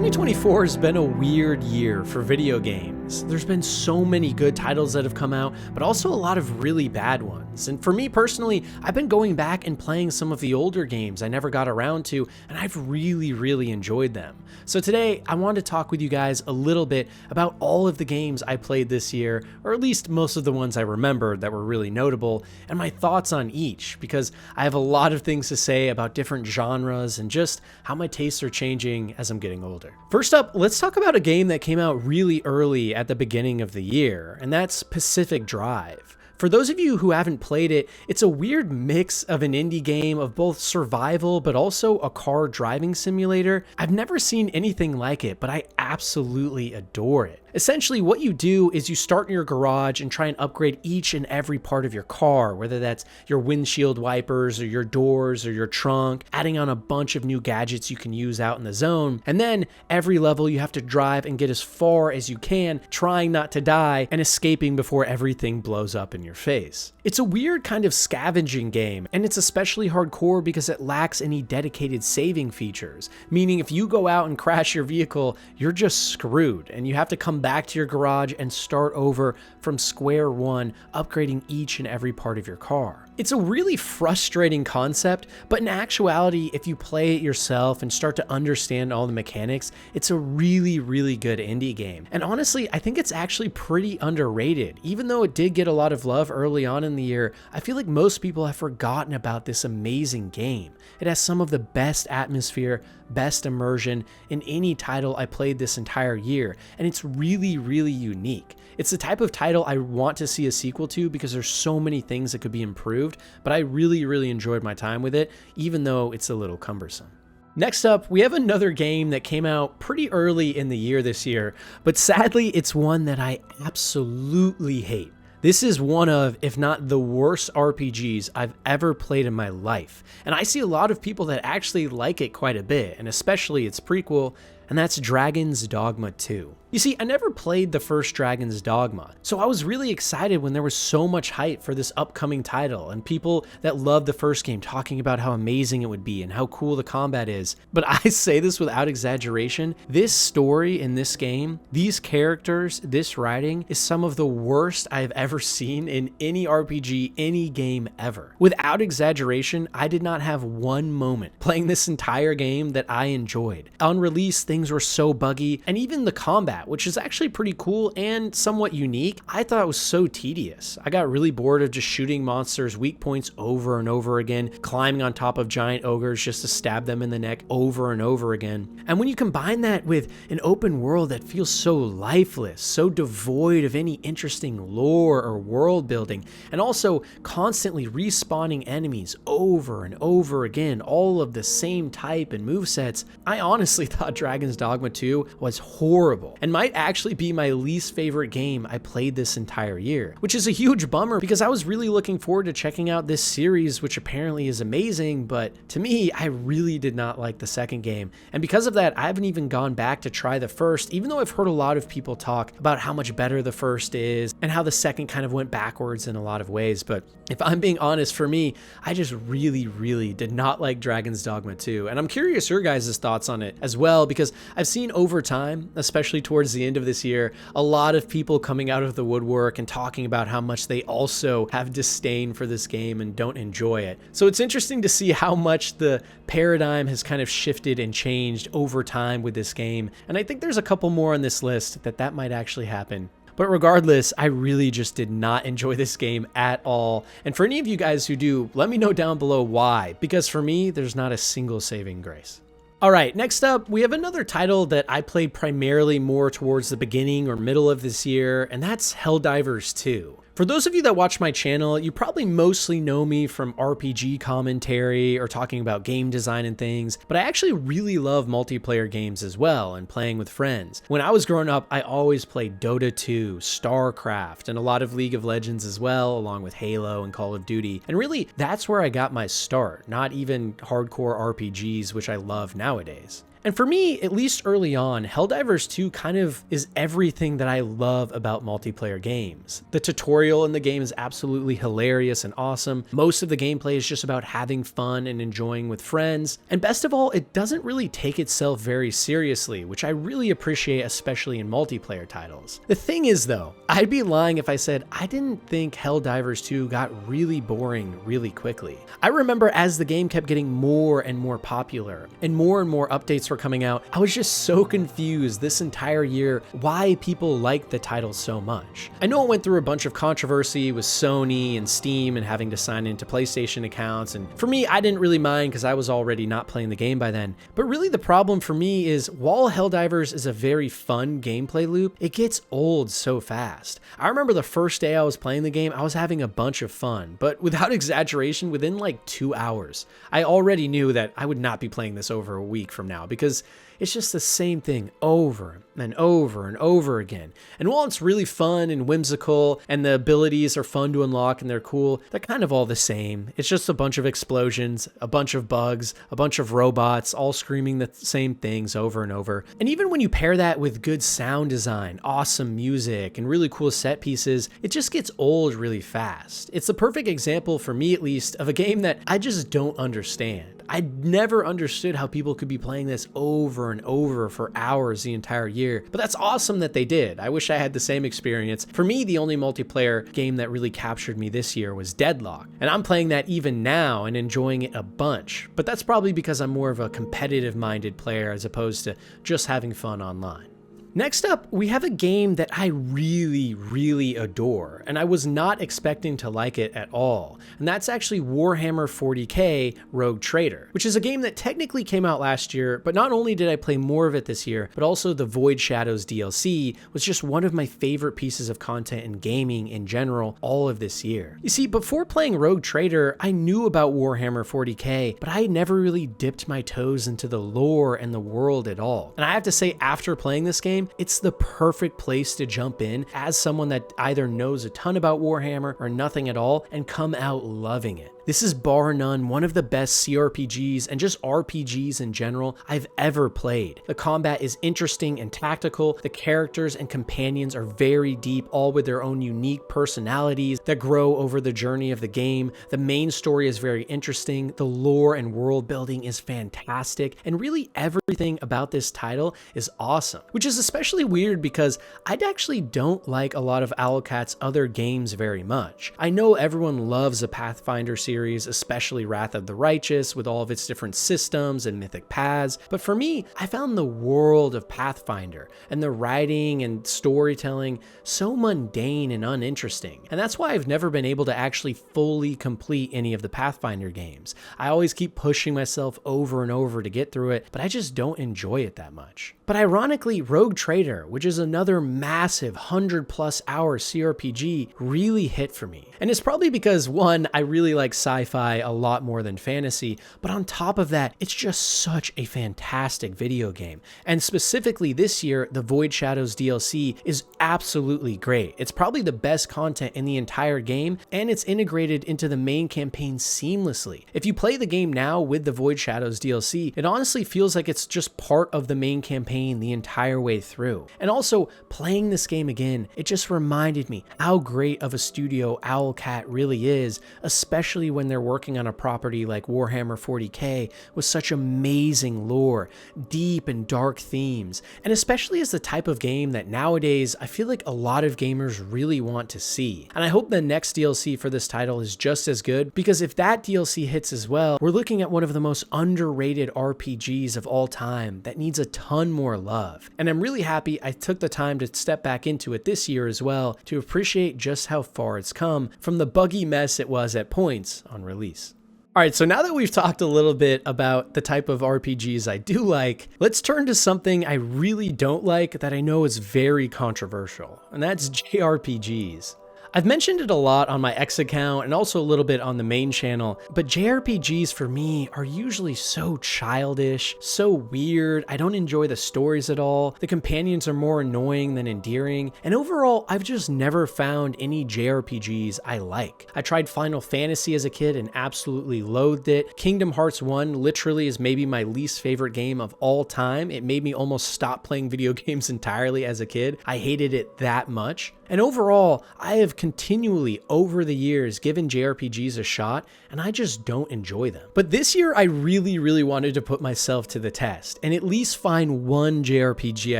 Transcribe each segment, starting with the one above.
2024 has been a weird year for video games. There's been so many good titles that have come out, but also a lot of really bad ones. And for me personally, I've been going back and playing some of the older games I never got around to, and I've really enjoyed them. So today, I wanted to talk with you guys a little bit about all of the games I played this year, or at least most of the ones I remembered that were really notable, and my thoughts on each, because I have a lot of things to say about different genres and just how my tastes are changing as I'm getting older. First up, let's talk about a game that came out really early at the beginning of the year, and that's Pacific Drive. For those of you who haven't played it, it's a weird mix of an indie game of both survival but also a car driving simulator. I've never seen anything like it, but I absolutely adore it. Essentially, what you do is you start in your garage and try and upgrade each and every part of your car, whether that's your windshield wipers or your doors or your trunk, adding on a bunch of new gadgets you can use out in the zone. And then every level you have to drive and get as far as you can, trying not to die and escaping before everything blows up in your face. It's a weird kind of scavenging game, and it's especially hardcore because it lacks any dedicated saving features, meaning if you go out and crash your vehicle, you're just screwed and you have to come back to your garage and start over from square one, upgrading each and every part of your car. It's a really frustrating concept, but in actuality, if you play it yourself and start to understand all the mechanics, it's a really good indie game. And honestly, I think it's actually pretty underrated. Even though it did get a lot of love early on in the year, I feel like most people have forgotten about this amazing game. It has some of the best atmosphere, best immersion in any title I played this entire year, and it's really unique. It's the type of title I want to see a sequel to because there's so many things that could be improved, but I really enjoyed my time with it, even though it's a little cumbersome. Next up, we have another game that came out pretty early in the year this year, but sadly, it's one that I absolutely hate. This is one of, if not the worst RPGs I've ever played in my life. And I see a lot of people that actually like it quite a bit, and especially its prequel, and that's Dragon's Dogma 2. You see, I never played the first Dragon's Dogma, so I was really excited when there was so much hype for this upcoming title and people that loved the first game talking about how amazing it would be and how cool the combat is. But I say this without exaggeration, this story in this game, these characters, this writing is some of the worst I've ever seen in any RPG, any game ever. Without exaggeration, I did not have one moment playing this entire game that I enjoyed. On release, things were so buggy, and even the combat, which is actually pretty cool and somewhat unique, I thought it was so tedious. I got really bored of just shooting monsters' weak points over and over again, climbing on top of giant ogres just to stab them in the neck over and over again. And when you combine that with an open world that feels so lifeless, so devoid of any interesting lore or world building, and also constantly respawning enemies over and over again, all of the same type and movesets, I honestly thought Dragon's Dogma 2 was horrible and might actually be my least favorite game I played this entire year, which is a huge bummer because I was really looking forward to checking out this series, which apparently is amazing, but to me, I really did not like the second game. And because of that, I haven't even gone back to try the first, even though I've heard a lot of people talk about how much better the first is and how the second kind of went backwards in a lot of ways. But if I'm being honest, for me, I just really did not like Dragon's Dogma 2. And I'm curious your guys' thoughts on it as well, because I've seen over time, especially towards the end of this year, a lot of people coming out of the woodwork and talking about how much they also have disdain for this game and don't enjoy it. So it's interesting to see how much the paradigm has kind of shifted and changed over time with this game. And I think there's a couple more on this list that might actually happen. But regardless, I really just did not enjoy this game at all. And for any of you guys who do, let me know down below why, because for me, there's not a single saving grace. Alright, next up, we have another title that I played primarily more towards the beginning or middle of this year, and that's Helldivers 2. For those of you that watch my channel, you probably mostly know me from RPG commentary or talking about game design and things, but I actually really love multiplayer games as well and playing with friends. When I was growing up, I always played Dota 2, StarCraft, and a lot of League of Legends as well, along with Halo and Call of Duty. And really, that's where I got my start, not even hardcore RPGs, which I love nowadays. And for me, at least early on, Helldivers 2 kind of is everything that I love about multiplayer games. The tutorial in the game is absolutely hilarious and awesome. Most of the gameplay is just about having fun and enjoying with friends. And best of all, it doesn't really take itself very seriously, which I really appreciate, especially in multiplayer titles. The thing is though, I'd be lying if I said I didn't think Helldivers 2 got really boring really quickly. I remember as the game kept getting more and more popular and more updates were coming out, I was just so confused this entire year why people liked the title so much. I know it went through a bunch of controversy with Sony and Steam and having to sign into PlayStation accounts, and for me, I didn't really mind because I was already not playing the game by then. But really the problem for me is while Helldivers is a very fun gameplay loop, it gets old so fast. I remember the first day I was playing the game, I was having a bunch of fun, but without exaggeration, within like 2 hours, I already knew that I would not be playing this over a week from now because it's just the same thing over and over and over again. And while it's really fun and whimsical and the abilities are fun to unlock and they're cool, they're kind of all the same. It's just a bunch of explosions, a bunch of bugs, a bunch of robots, all screaming the same things over and over. And even when you pair that with good sound design, awesome music, and really cool set pieces, it just gets old really fast. It's the perfect example, for me at least, of a game that I just don't understand. I never understood how people could be playing this over and over for hours the entire year, but that's awesome that they did. I wish I had the same experience. For me, the only multiplayer game that really captured me this year was Deadlock, and I'm playing that even now and enjoying it a bunch, but that's probably because I'm more of a competitive-minded player as opposed to just having fun online. Next up, we have a game that I really adore, and I was not expecting to like it at all, and that's actually Warhammer 40k Rogue Trader, which is a game that technically came out last year, but not only did I play more of it this year, but also the Void Shadows DLC was just one of my favorite pieces of content in gaming in general all of this year. You see, before playing Rogue Trader, I knew about Warhammer 40k, but I had never really dipped my toes into the lore and the world at all. And I have to say, after playing this game, it's the perfect place to jump in as someone that either knows a ton about Warhammer or nothing at all and come out loving it. This is bar none one of the best CRPGs and just RPGs in general I've ever played. The combat is interesting and tactical, the characters and companions are very deep, all with their own unique personalities that grow over the journey of the game. The main story is very interesting, the lore and world building is fantastic, and really everything about this title is awesome, which is especially weird because I actually don't like a lot of Owlcat's other games very much. I know everyone loves a Pathfinder series, especially Wrath of the Righteous with all of its different systems and mythic paths, but for me, I found the world of Pathfinder and the writing and storytelling so mundane and uninteresting, and that's why I've never been able to actually fully complete any of the Pathfinder games. I always keep pushing myself over and over to get through it, but I just don't enjoy it that much. But ironically, Rogue Trader, which is another massive 100+ hour CRPG, really hit for me. And it's probably because, one, I really like sci-fi a lot more than fantasy, but on top of that, it's just such a fantastic video game. And specifically this year, the Void Shadows DLC is absolutely great. It's probably the best content in the entire game, and it's integrated into the main campaign seamlessly. If you play the game now with the Void Shadows DLC, it honestly feels like it's just part of the main campaign the entire way through. And also, playing this game again, it just reminded me how great of a studio Owlcat really is, especially when they're working on a property like Warhammer 40k with such amazing lore, deep and dark themes, and especially as the type of game that nowadays I feel like a lot of gamers really want to see. And I hope the next DLC for this title is just as good, because if that DLC hits as well, we're looking at one of the most underrated RPGs of all time that needs a ton more love. And I'm really happy I took the time to step back into it this year as well to appreciate just how far it's come from the buggy mess it was at points on release. All right, so now that we've talked a little bit about the type of RPGs I do like, let's turn to something I really don't like that I know is very controversial, and that's JRPGs. I've mentioned it a lot on my X account and also a little bit on the main channel, but JRPGs for me are usually so childish, so weird. I don't enjoy the stories at all. The companions are more annoying than endearing, and overall, I've just never found any JRPGs I like. I tried Final Fantasy as a kid and absolutely loathed it. Kingdom Hearts 1 literally is maybe my least favorite game of all time. It made me almost stop playing video games entirely as a kid. I hated it that much. And overall, I have continually over the years given JRPGs a shot, and I just don't enjoy them. But this year, I really wanted to put myself to the test and at least find one JRPG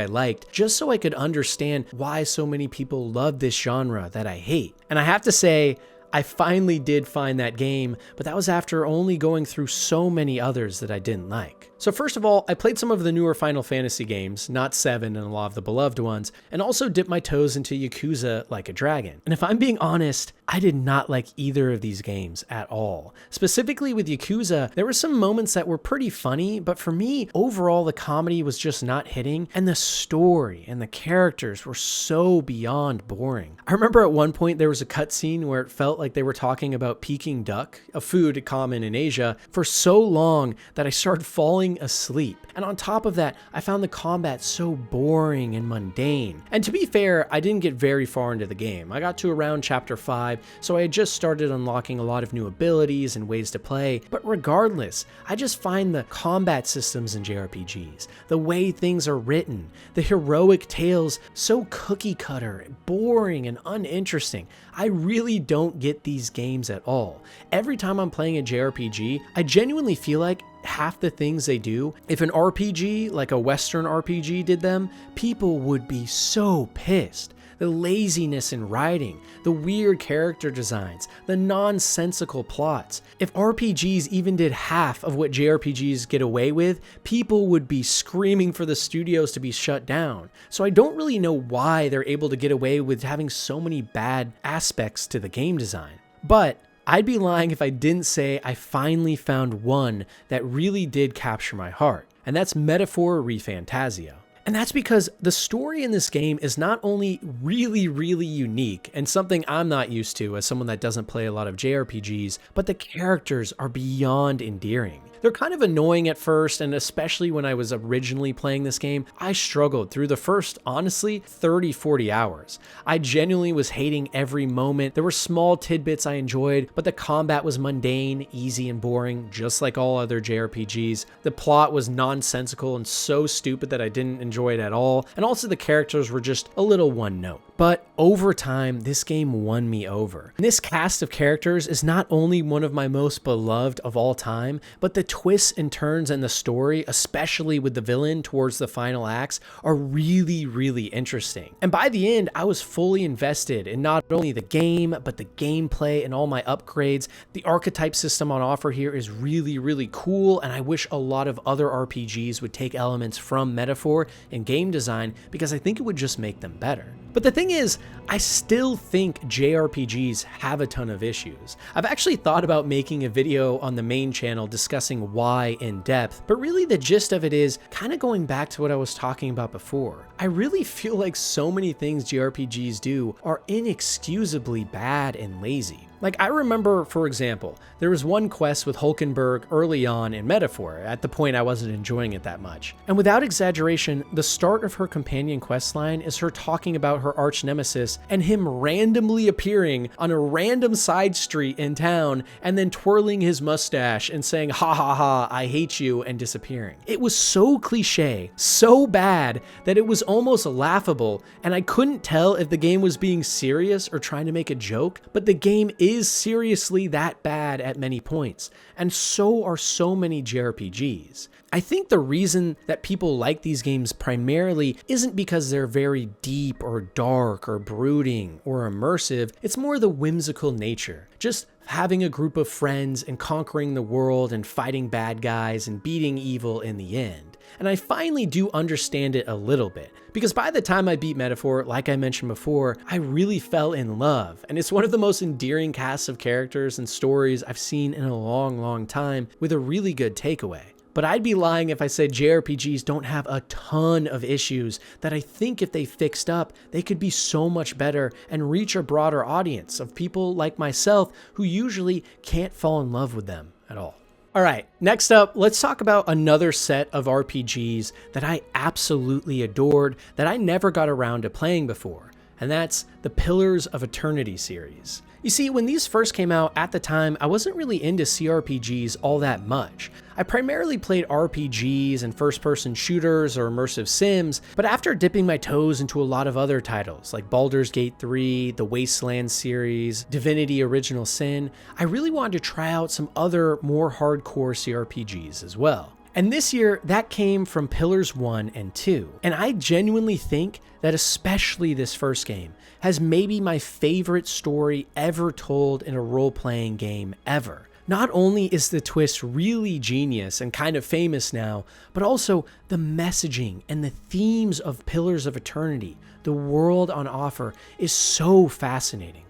I liked, just so I could understand why so many people love this genre that I hate. And I have to say, I finally did find that game, but that was after only going through so many others that I didn't like. So first of all, I played some of the newer Final Fantasy games, not 7 and a lot of the beloved ones, and also dipped my toes into Yakuza Like a Dragon. And if I'm being honest, I did not like either of these games at all. Specifically with Yakuza, there were some moments that were pretty funny, but for me, overall the comedy was just not hitting, and the story and the characters were so beyond boring. I remember at one point there was a cutscene where it felt like they were talking about Peking duck, a food common in Asia, for so long that I started falling asleep. And on top of that, I found the combat so boring and mundane. And to be fair, I didn't get very far into the game. I got to around chapter 5, so I had just started unlocking a lot of new abilities and ways to play. But regardless, I just find the combat systems in JRPGs, the way things are written, the heroic tales so cookie cutter, boring, and uninteresting. I really don't get these games at all. Every time I'm playing a JRPG, I genuinely feel like half the things they do, if an RPG, like a Western RPG did them, people would be so pissed. The laziness in writing, the weird character designs, the nonsensical plots. If RPGs even did half of what JRPGs get away with, people would be screaming for the studios to be shut down. So I don't really know why they're able to get away with having so many bad aspects to the game design. But I'd be lying if I didn't say I finally found one that really did capture my heart, and that's Metaphor ReFantazio. And that's because the story in this game is not only really unique and something I'm not used to as someone that doesn't play a lot of JRPGs, but the characters are beyond endearing. They're kind of annoying at first, and especially when I was originally playing this game, I struggled through the first, honestly, 30-40 hours. I genuinely was hating every moment. There were small tidbits I enjoyed, but the combat was mundane, easy, and boring, just like all other JRPGs. The plot was nonsensical and so stupid that I didn't enjoy it at all, and also the characters were just a little one note. But over time, this game won me over. And this cast of characters is not only one of my most beloved of all time, but the twists and turns in the story, especially with the villain towards the final acts, are really interesting. And by the end, I was fully invested in not only the game, but the gameplay and all my upgrades. The archetype system on offer here is really cool, and I wish a lot of other RPGs would take elements from Metaphor and game design, because I think it would just make them better. But the thing is, I still think JRPGs have a ton of issues. I've actually thought about making a video on the main channel discussing why in depth, but really the gist of it is kind of going back to what I was talking about before. I really feel like so many things JRPGs do are inexcusably bad and lazy. Like, I remember, for example, there was one quest with Hulkenberg early on in Metaphor, at the point I wasn't enjoying it that much. And without exaggeration, the start of her companion questline is her talking about her arch nemesis and him randomly appearing on a random side street in town and then twirling his mustache and saying, "Ha ha ha, I hate you," and disappearing. It was so cliche, so bad, that it was almost laughable, and I couldn't tell if the game was being serious or trying to make a joke, but the game is seriously that bad at many points, and so are so many JRPGs. I think the reason that people like these games primarily isn't because they're very deep or dark or brooding or immersive. It's more the whimsical nature. Just having a group of friends and conquering the world and fighting bad guys and beating evil in the end. And I finally do understand it a little bit, because by the time I beat Metaphor, like I mentioned before, I really fell in love, and it's one of the most endearing casts of characters and stories I've seen in a long time, with a really good takeaway. But I'd be lying if I said JRPGs don't have a ton of issues that I think if they fixed up, they could be so much better and reach a broader audience of people like myself who usually can't fall in love with them at all. All right, next up, let's talk about another set of RPGs that I absolutely adored that I never got around to playing before, and that's the Pillars of Eternity series. You see, when these first came out at the time, I wasn't really into CRPGs all that much. I primarily played RPGs and first-person shooters or immersive sims, but after dipping my toes into a lot of other titles like Baldur's Gate 3, the Wasteland series, Divinity Original Sin, I really wanted to try out some other more hardcore CRPGs as well. And this year, that came from Pillars 1 and 2. And I genuinely think that especially this first game has maybe my favorite story ever told in a role-playing game ever. Not only is the twist really genius and kind of famous now, but also the messaging and the themes of Pillars of Eternity, the world on offer, is so fascinating.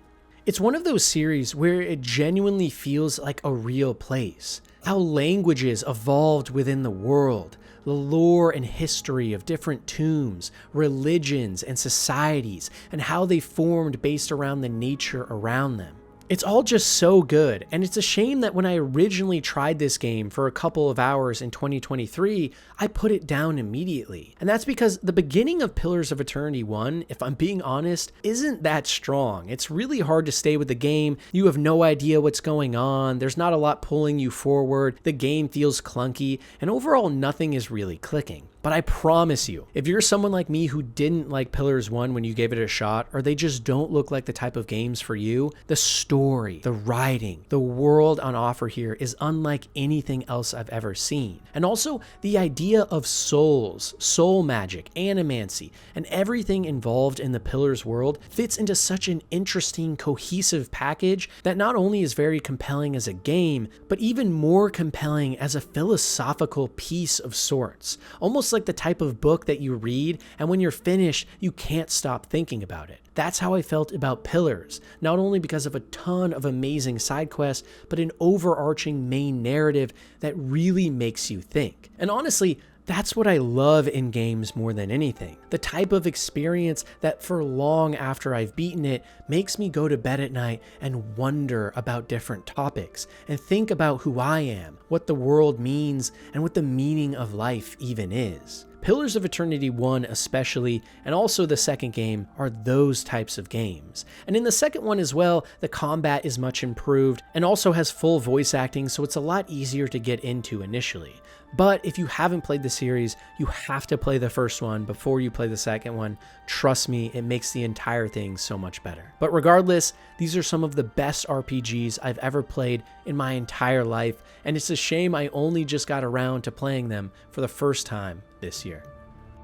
It's one of those series where it genuinely feels like a real place. How languages evolved within the world, the lore and history of different tombs, religions, and societies, and how they formed based around the nature around them. It's all just so good, and it's a shame that when I originally tried this game for a couple of hours in 2023, I put it down immediately. And that's because the beginning of Pillars of Eternity 1, if I'm being honest, isn't that strong. It's really hard to stay with the game. You have no idea what's going on. There's not a lot pulling you forward. The game feels clunky, and overall nothing is really clicking. But I promise you, if you're someone like me who didn't like Pillars 1 when you gave it a shot, or they just don't look like the type of games for you, the story, the writing, the world on offer here is unlike anything else I've ever seen. And also, the idea of souls, soul magic, animancy, and everything involved in the Pillars world fits into such an interesting, cohesive package that not only is very compelling as a game, but even more compelling as a philosophical piece of sorts. Almost like the type of book that you read, and when you're finished, you can't stop thinking about it. That's how I felt about Pillars, not only because of a ton of amazing side quests, but an overarching main narrative that really makes you think. And honestly, that's what I love in games more than anything. The type of experience that for long after I've beaten it makes me go to bed at night and wonder about different topics and think about who I am, what the world means, and what the meaning of life even is. Pillars of Eternity 1 especially, and also the second game, are those types of games. And in the second one as well, the combat is much improved and also has full voice acting, so it's a lot easier to get into initially. But if you haven't played the series, you have to play the first one before you play the second one. Trust me, it makes the entire thing so much better. But regardless, these are some of the best RPGs I've ever played in my entire life, and it's a shame I only just got around to playing them for the first time this year.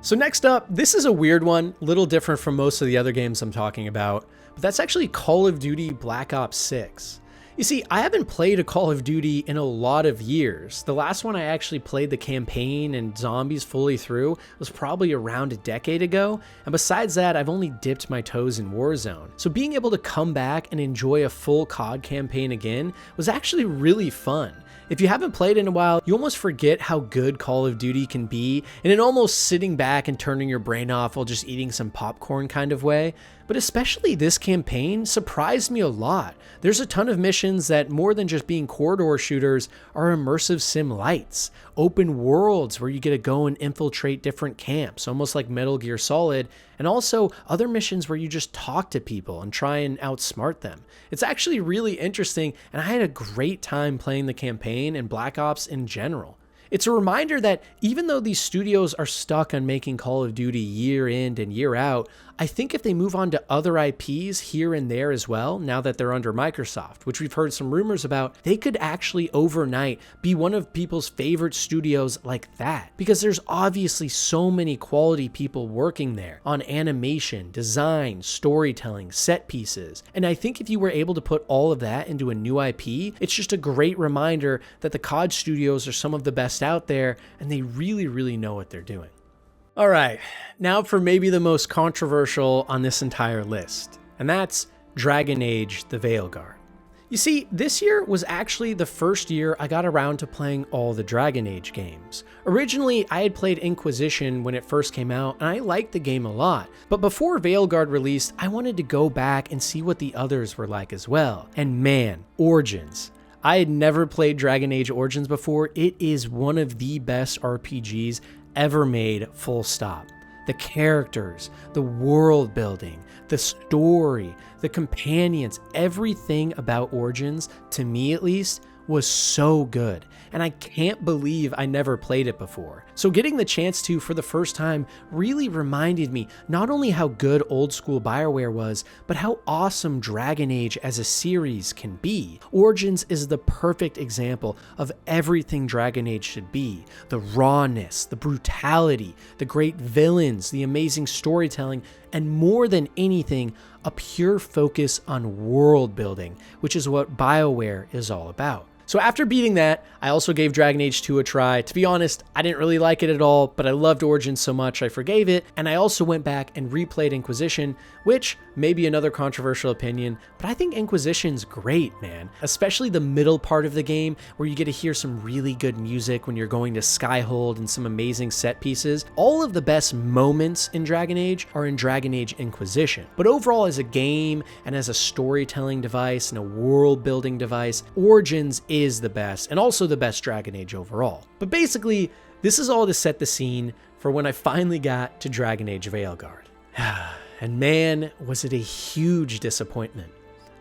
So next up, this is a weird one, a little different from most of the other games I'm talking about, but that's actually Call of Duty Black Ops 6. You see, I haven't played a Call of Duty in a lot of years. The last one I actually played the campaign and zombies fully through was probably around a decade ago, and besides that, I've only dipped my toes in Warzone. So being able to come back and enjoy a full COD campaign again was actually really fun. If you haven't played in a while, you almost forget how good Call of Duty can be in an almost sitting back and turning your brain off while just eating some popcorn kind of way. But especially this campaign surprised me a lot. There's a ton of missions that, more than just being corridor shooters, are immersive sim lights, open worlds where you get to go and infiltrate different camps, almost like Metal Gear Solid, and also other missions where you just talk to people and try and outsmart them. It's actually really interesting, and I had a great time playing the campaign and Black Ops in general. It's a reminder that even though these studios are stuck on making Call of Duty year in and year out, I think if they move on to other IPs here and there as well, now that they're under Microsoft, which we've heard some rumors about, they could actually overnight be one of people's favorite studios like that. Because there's obviously so many quality people working there on animation, design, storytelling, set pieces. And I think if you were able to put all of that into a new IP, it's just a great reminder that the COD studios are some of the best out there, and they really know what they're doing. All right, now for maybe the most controversial on this entire list, and that's Dragon Age: The Veilguard. You see, this year was actually the first year I got around to playing all the Dragon Age games. Originally, I had played Inquisition when it first came out, and I liked the game a lot. But before Veilguard released, I wanted to go back and see what the others were like as well. And man, Origins. I had never played Dragon Age Origins before. It is one of the best RPGs ever made, full stop. The characters, the world building, the story, the companions, everything about Origins, to me at least, was so good, and I can't believe I never played it before. So getting the chance to for the first time really reminded me not only how good old school BioWare was, but how awesome Dragon Age as a series can be. Origins is the perfect example of everything Dragon Age should be. The rawness, the brutality, the great villains, the amazing storytelling, and more than anything, a pure focus on world building, which is what BioWare is all about. So after beating that, I also gave Dragon Age 2 a try. To be honest, I didn't really like it at all, but I loved Origins so much I forgave it, and I also went back and replayed Inquisition, which may be another controversial opinion, but I think Inquisition's great, man. Especially the middle part of the game, where you get to hear some really good music when you're going to Skyhold and some amazing set pieces. All of the best moments in Dragon Age are in Dragon Age Inquisition. But overall, as a game and as a storytelling device and a world building device, Origins is the best, and also the best Dragon Age overall. But basically, this is all to set the scene for when I finally got to Dragon Age Veilguard. And man, was it a huge disappointment.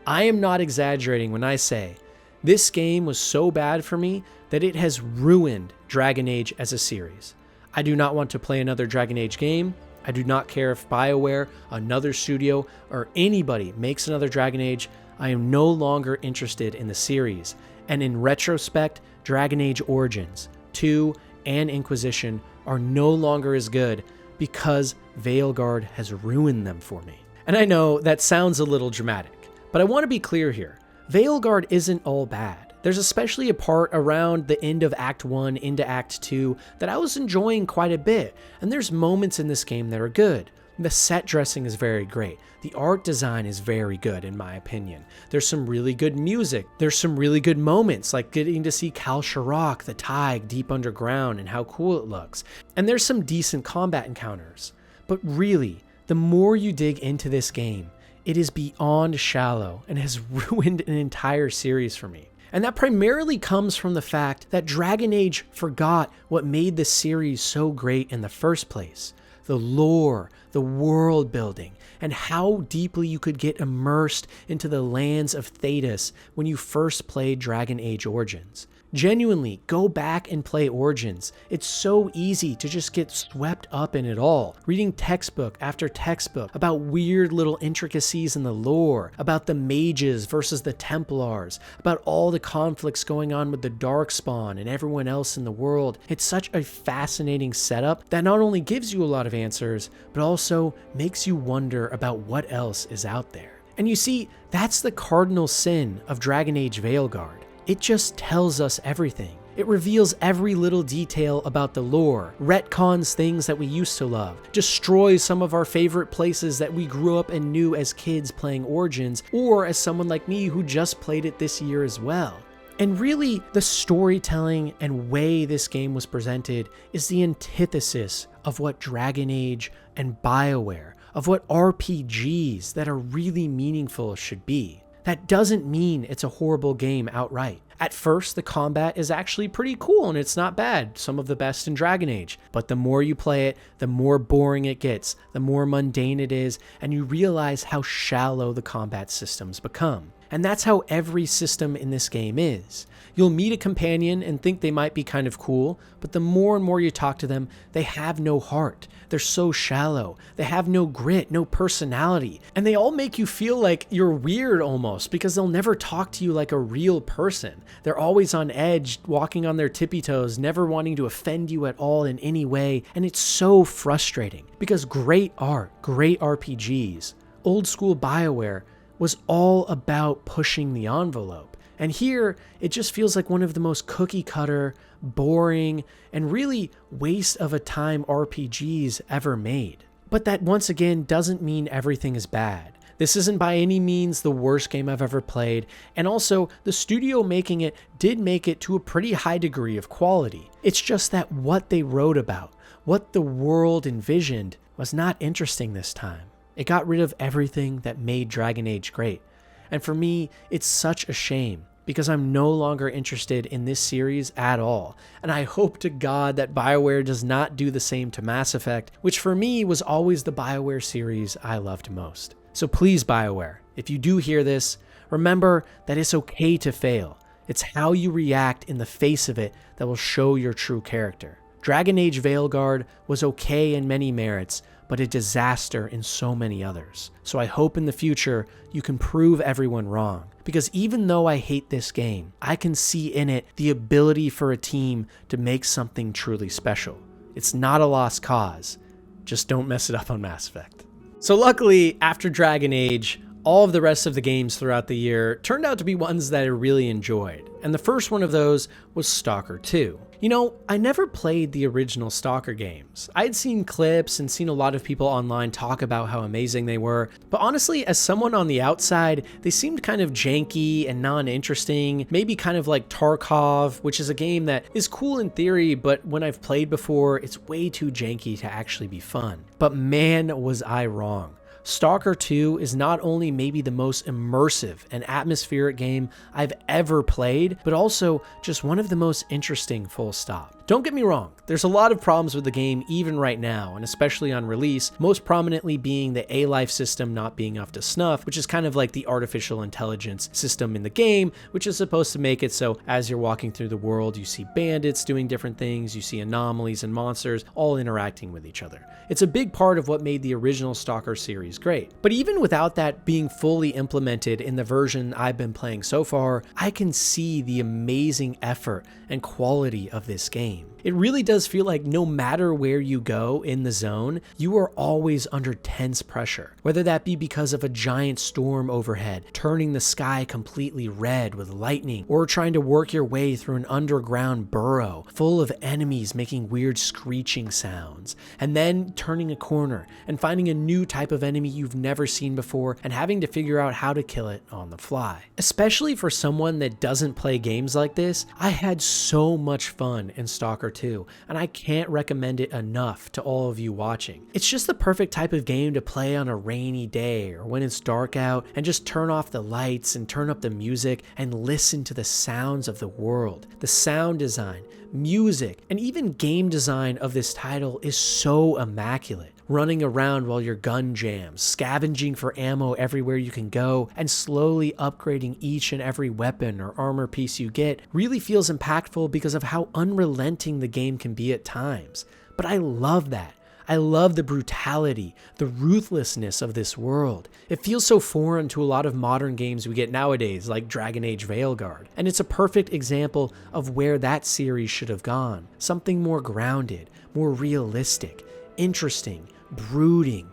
I am not exaggerating when I say this game was so bad for me that it has ruined Dragon Age as a series. I do not want to play another Dragon Age game. I do not care if BioWare, another studio, or anybody makes another Dragon Age. I am no longer interested in the series. And in retrospect, Dragon Age Origins 2 and Inquisition are no longer as good because Veilguard has ruined them for me. And I know that sounds a little dramatic, but I want to be clear here. Veilguard isn't all bad. There's especially a part around the end of Act 1 into Act 2 that I was enjoying quite a bit, and there's moments in this game that are good. The set dressing is very great. The art design is very good, in my opinion. There's some really good music. There's some really good moments, like getting to see Kal Sharok, the Tig, deep underground, and how cool it looks. And there's some decent combat encounters. But really, the more you dig into this game, it is beyond shallow and has ruined an entire series for me. And that primarily comes from the fact that Dragon Age forgot what made the series so great in the first place. The lore, the world building, and how deeply you could get immersed into the lands of Thedas when you first played Dragon Age Origins. Genuinely, go back and play Origins. It's so easy to just get swept up in it all, reading textbook after textbook about weird little intricacies in the lore, about the mages versus the Templars, about all the conflicts going on with the Darkspawn and everyone else in the world. It's such a fascinating setup that not only gives you a lot of answers, but also makes you wonder about what else is out there. And you see, that's the cardinal sin of Dragon Age Veilguard. It just tells us everything. It reveals every little detail about the lore, retcons things that we used to love, destroys some of our favorite places that we grew up and knew as kids playing Origins, or as someone like me who just played it this year as well. And really, the storytelling and way this game was presented is the antithesis of what Dragon Age and BioWare, of what RPGs that are really meaningful should be. That doesn't mean it's a horrible game outright. At first, the combat is actually pretty cool and it's not bad, some of the best in Dragon Age. But the more you play it, the more boring it gets, the more mundane it is, and you realize how shallow the combat systems become. And that's how every system in this game is. You'll meet a companion and think they might be kind of cool, but the more and more you talk to them, they have no heart. They're so shallow. They have no grit, no personality. And they all make you feel like you're weird almost because they'll never talk to you like a real person. They're always on edge, walking on their tippy toes, never wanting to offend you at all in any way. And it's so frustrating because great art, great RPGs, old school BioWare was all about pushing the envelope. And here, it just feels like one of the most cookie cutter, boring, and really waste of a time RPGs ever made. But that once again doesn't mean everything is bad. This isn't by any means the worst game I've ever played, and also the studio making it did make it to a pretty high degree of quality. It's just that what they wrote about, what the world envisioned, was not interesting this time. It got rid of everything that made Dragon Age great. And for me, it's such a shame, because I'm no longer interested in this series at all, and I hope to God that BioWare does not do the same to Mass Effect, which for me was always the BioWare series I loved most. So please, BioWare, if you do hear this, remember that it's okay to fail. It's how you react in the face of it that will show your true character. Dragon Age Veilguard was okay in many merits, but a disaster in so many others. So I hope in the future you can prove everyone wrong. Because even though I hate this game, I can see in it the ability for a team to make something truly special. It's not a lost cause. Just don't mess it up on Mass Effect. So luckily, after Dragon Age, all of the rest of the games throughout the year turned out to be ones that I really enjoyed. And the first one of those was Stalker 2. You know, I never played the original Stalker games. I had seen clips and seen a lot of people online talk about how amazing they were, but honestly, as someone on the outside, they seemed kind of janky and non-interesting, maybe kind of like Tarkov, which is a game that is cool in theory, but when I've played before, it's way too janky to actually be fun. But man, was I wrong. Stalker 2 is not only maybe the most immersive and atmospheric game I've ever played, but also just one of the most interesting, full stop. Don't get me wrong, there's a lot of problems with the game even right now, and especially on release, most prominently being the A-Life system not being up to snuff, which is kind of like the artificial intelligence system in the game, which is supposed to make it so as you're walking through the world, you see bandits doing different things, you see anomalies and monsters all interacting with each other. It's a big part of what made the original Stalker series great. But even without that being fully implemented in the version I've been playing so far, I can see the amazing effort and quality of this game. It really does feel like no matter where you go in the zone, you are always under tense pressure, whether that be because of a giant storm overhead, turning the sky completely red with lightning, or trying to work your way through an underground burrow full of enemies making weird screeching sounds, and then turning a corner and finding a new type of enemy you've never seen before and having to figure out how to kill it on the fly. Especially for someone that doesn't play games like this, I had so much fun in Stalker 2, and I can't recommend it enough to all of you watching. It's just the perfect type of game to play on a rainy day or when it's dark out and just turn off the lights and turn up the music and listen to the sounds of the world. The sound design, music, and even game design of this title is so immaculate. Running around while your gun jams, scavenging for ammo everywhere you can go, and slowly upgrading each and every weapon or armor piece you get really feels impactful because of how unrelenting the game can be at times. But I love that. I love the brutality, the ruthlessness of this world. It feels so foreign to a lot of modern games we get nowadays, like Dragon Age Veilguard. And it's a perfect example of where that series should have gone. Something more grounded, more realistic, interesting, brooding.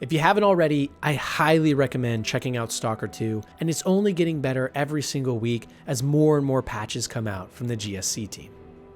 If you haven't already, I highly recommend checking out Stalker 2, and it's only getting better every single week as more and more patches come out from the GSC team.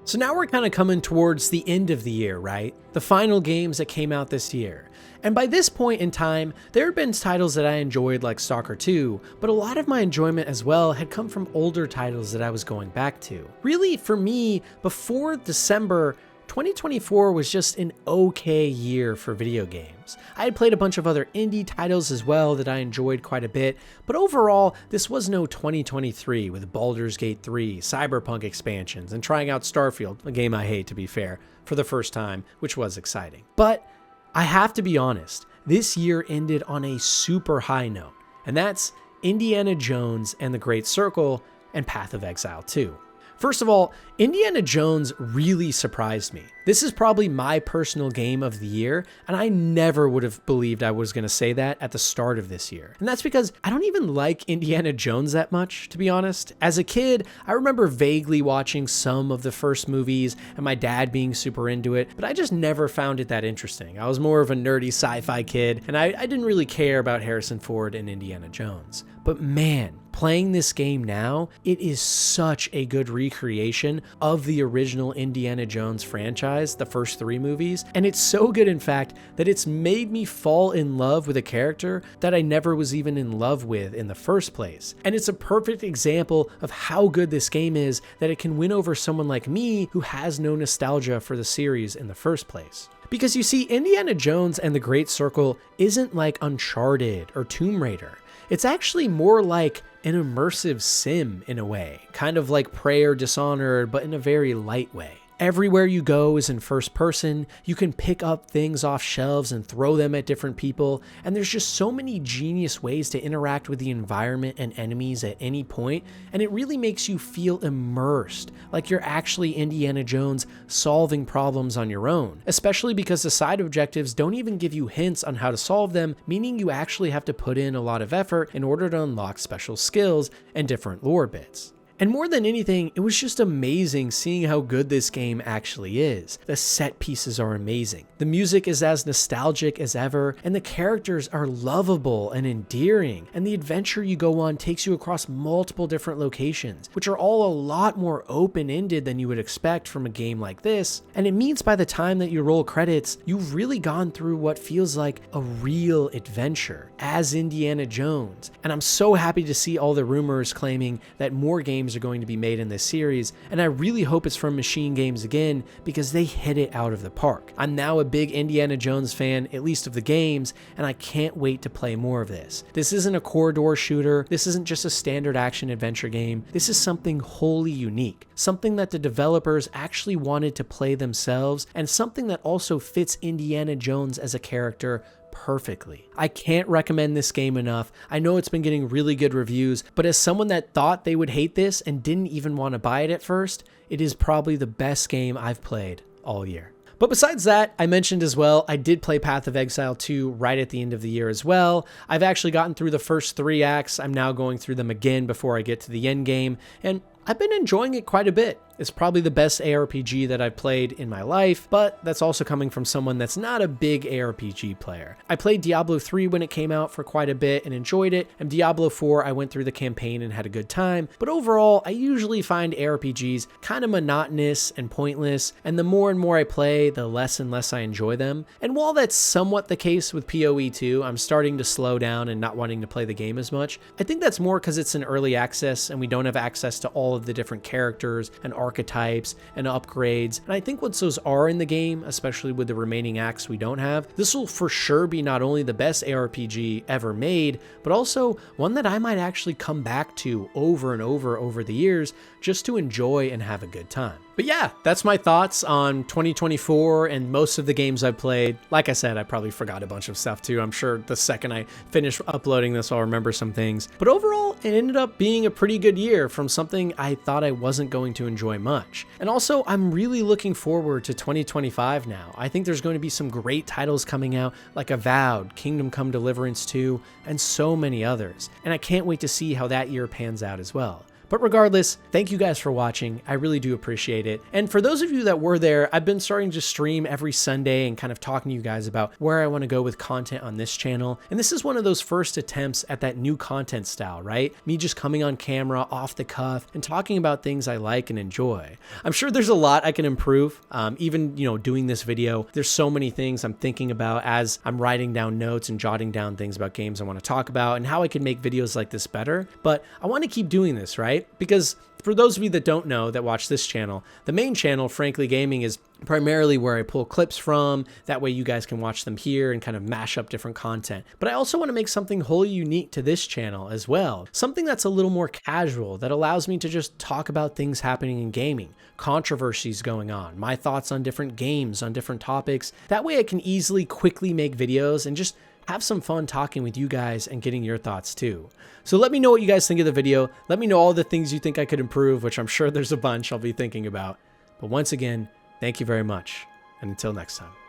So now we're kind of coming towards the end of the year, right? The final games that came out this year. And by this point in time, there have been titles that I enjoyed like Stalker 2, but a lot of my enjoyment as well had come from older titles that I was going back to. Really, for me, before December, 2024 was just an okay year for video games. I had played a bunch of other indie titles as well that I enjoyed quite a bit, but overall, this was no 2023 with Baldur's Gate 3, Cyberpunk expansions, and trying out Starfield, a game I hate to be fair, for the first time, which was exciting. But I have to be honest, this year ended on a super high note, and that's Indiana Jones and the Great Circle and Path of Exile 2. First of all, Indiana Jones really surprised me. This is probably my personal game of the year, and I never would have believed I was going to say that at the start of this year. And that's because I don't even like Indiana Jones that much, to be honest. As a kid, I remember vaguely watching some of the first movies and my dad being super into it, but I just never found it that interesting. I was more of a nerdy sci-fi kid, and I didn't really care about Harrison Ford and Indiana Jones. But man, Playing this game now, it is such a good recreation of the original Indiana Jones franchise, the first 3 movies, and it's so good in fact that it's made me fall in love with a character that I never was even in love with in the first place. And it's a perfect example of how good this game is that it can win over someone like me who has no nostalgia for the series in the first place. Because you see, Indiana Jones and the Great Circle isn't like Uncharted or Tomb Raider. It's actually more like an immersive sim in a way, kind of like Prey or Dishonored, but in a very light way. Everywhere you go is in first person, you can pick up things off shelves and throw them at different people, and there's just so many genius ways to interact with the environment and enemies at any point, and it really makes you feel immersed, like you're actually Indiana Jones solving problems on your own, especially because the side objectives don't even give you hints on how to solve them, meaning you actually have to put in a lot of effort in order to unlock special skills and different lore bits. And more than anything, it was just amazing seeing how good this game actually is. The set pieces are amazing. The music is as nostalgic as ever, and the characters are lovable and endearing. And the adventure you go on takes you across multiple different locations, which are all a lot more open-ended than you would expect from a game like this. And it means by the time that you roll credits, you've really gone through what feels like a real adventure as Indiana Jones. And I'm so happy to see all the rumors claiming that more games are going to be made in this series, and I really hope it's from Machine Games again because they hit it out of the park. I'm now a big Indiana Jones fan, at least of the games, and I can't wait to play more of this. This isn't a corridor shooter, this isn't just a standard action adventure game, this is something wholly unique, something that the developers actually wanted to play themselves, and something that also fits Indiana Jones as a character perfectly. I can't recommend this game enough. I know it's been getting really good reviews, but as someone that thought they would hate this and didn't even want to buy it at first, it is probably the best game I've played all year. But besides that, I mentioned as well, I did play Path of Exile 2 right at the end of the year as well. I've actually gotten through the first 3 acts. I'm now going through them again before I get to the end game, and I've been enjoying it quite a bit. It's probably the best ARPG that I've played in my life, but that's also coming from someone that's not a big ARPG player. I played Diablo 3 when it came out for quite a bit and enjoyed it, and Diablo 4 I went through the campaign and had a good time, but overall I usually find ARPGs kind of monotonous and pointless, and the more and more I play, the less and less I enjoy them. And while that's somewhat the case with PoE 2, I'm starting to slow down and not wanting to play the game as much. I think that's more because it's an early access and we don't have access to all of the different characters and archetypes and upgrades, and I think once those are in the game, especially with the remaining acts we don't have, this will for sure be not only the best ARPG ever made, but also one that I might actually come back to over and over the years just to enjoy and have a good time. But yeah, that's my thoughts on 2024 and most of the games I've played. Like I said, I probably forgot a bunch of stuff too. I'm sure the second I finish uploading this, I'll remember some things. But overall, it ended up being a pretty good year from something I thought I wasn't going to enjoy much. And also, I'm really looking forward to 2025 now. I think there's going to be some great titles coming out like Avowed, Kingdom Come Deliverance 2, and so many others. And I can't wait to see how that year pans out as well. But regardless, thank you guys for watching. I really do appreciate it. And for those of you that were there, I've been starting to stream every Sunday and kind of talking to you guys about where I want to go with content on this channel. And this is one of those first attempts at that new content style, right? Me just coming on camera off the cuff and talking about things I like and enjoy. I'm sure there's a lot I can improve. Even, doing this video, there's so many things I'm thinking about as I'm writing down notes and jotting down things about games I want to talk about and how I can make videos like this better. But I want to keep doing this, right? Because for those of you that don't know that watch this channel, the main channel, Frankly Gaming, is primarily where I pull clips from. That way you guys can watch them here and kind of mash up different content. But I also want to make something wholly unique to this channel as well. Something that's a little more casual, that allows me to just talk about things happening in gaming, controversies going on, my thoughts on different games, on different topics. That way I can easily, quickly make videos and just have some fun talking with you guys and getting your thoughts too. So let me know what you guys think of the video. Let me know all the things you think I could improve, which I'm sure there's a bunch I'll be thinking about. But once again, thank you very much, and until next time.